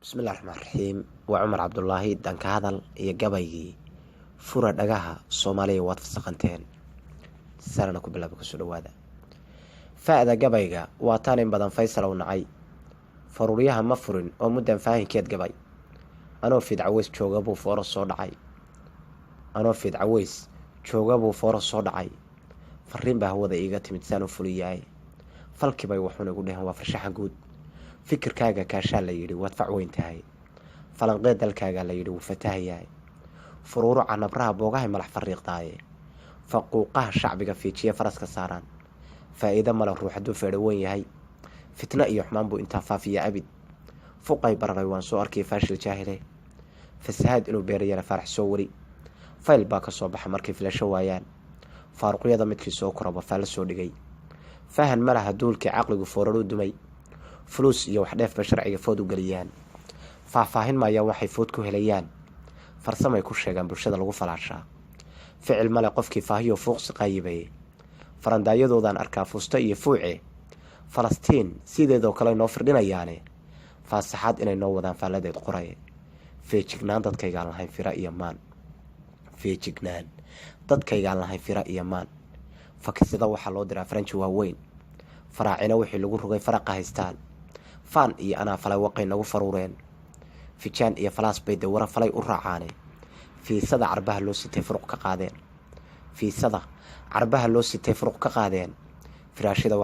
بسم الله الرحمن الرحيم وعمر عبد الله دان كهدل iyo gabaygii fura dhagaha Soomaaliya waad fasaqanteen sarana ku bilaab ku soo dhawaada faada gabayga waa taan in badan Faysal oo nacay faruuriyaha ma furin oo mudan faahinkeed gabay anoo fidcaweys jooga buu fooro soo dhacay fariin baa hawada iiga timid saan u fuliyay falkibay wuxuu igu dhahan waa farshaxan guud fikirkaaga kaashaa la yiri waad facweyn tahay falanqeed dalkaaga la yiri wuu fatahayahay furuuro canabraha boogahay malax fariiqdaaye faquuqaha shacbiga fiijiye faraska saaraan faa'iido mala ruux haduu feedho weyn yahay fitna iyo xumaan buu intaa faafiya abid fuqay bararay waan soo arkay faashil jaahile fasaad inuu beerayana farax soo wari fayl baa ka soo baxa markii filasho waayaan faaruqyada midkii soo koraba faal soo dhigay fahan malaha duulkii caqligu fooraro dumay فلوس iyo wax dheef ba sharciga food u galiyaan faahfaahin maaya waxay food ku helayaan farsamay ku sheegan bulshada lagu falaashaa ficil male qofkii faahiyo fuuqsi qaybay farandaayadoodan arkaa fuusta iyo fuuce Falastiin sideedoo kale noo firdhinayaane faasaxad inay noo wadaan faaladeed qoray feejignaan dadkayga lahayn fira iyo maan fakisada waxa loo diraa French waaweyn faraacina wixii lagu rugay faraqa haystaan faan iyo ana falay waqay nagu faruureen ficaan iyo falaas bay dawra falay u raacaane fiisada carbaha loo sitay furuq ka qaadeen firaashada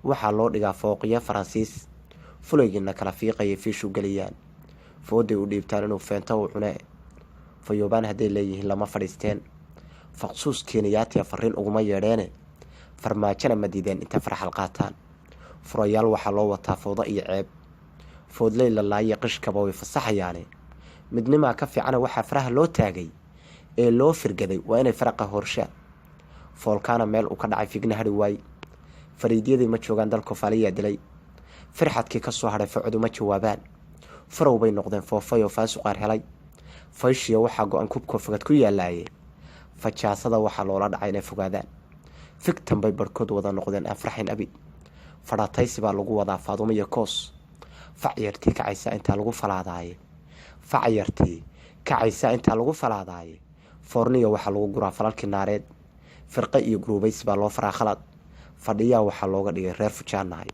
waxa loo dhigaa fooqiya Faransiis fulaygina kala fiiqay fiishu galiyaan fooday u dhiibtaan inuu feento u cunay fayoobaan haday leeyihiin lama fadhiisteen faqsuus Keeniyatiya fariin uguma yeedheene farmaajana madiideen inta farxal qaataan furayaal waxa loo wataa fooda iyo ceeb foodley la laayay qishkaba way fasaxayaane midnima ka fiican waxa faraha loo taagay ee loo firgaday waa inay faraqa horsha foolkaana meel u ka dhacay figna hari way fariidiyadii ma joogan dalka faaliya dilay farxadkii ka soo haray facdu ma jawaabaan farow bay noqdeen foofayo faasuqaar helay fayshiya waxa go'an kubko fogad ku yaalaayay fajaasada waxa loola dhacay inay fogaadaan fiktan bay barkood wada noqdeen afraxin abid fadhataysi baa lagu wadaa Faadumo iyo Koos facyartii kacaysa inta lagu falaadaaye foorniyo waxa lagu guraa falalkii naareed firqa iyo gruubays baa loo faraa khalad fadhiya waxa looga dhigay reer fujaanahay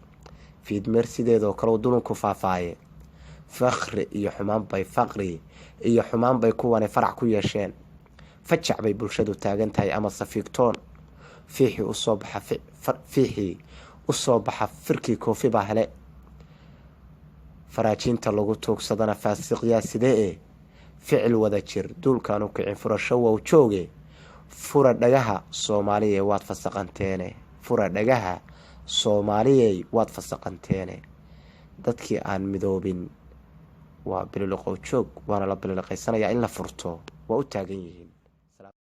fiidmeer sideedoo kale dununku faafaaye faqri iyo xumaan bay kuwane farac ku yeesheen fajac bay bulshadu taagan tahay ama safiigtoon fiixi u soo baxa firkii koofi baa hele faraajinta lagu toogsadana faasiqyaa sidee ficil wada jir duulkan u kicin furasho waa jooge fura dhagaha Soomaaliya waad fasaqanteene dadkii aan midoobin waa biliqow joog waana la biliqaysanaya in la furto waa u taagan yihiin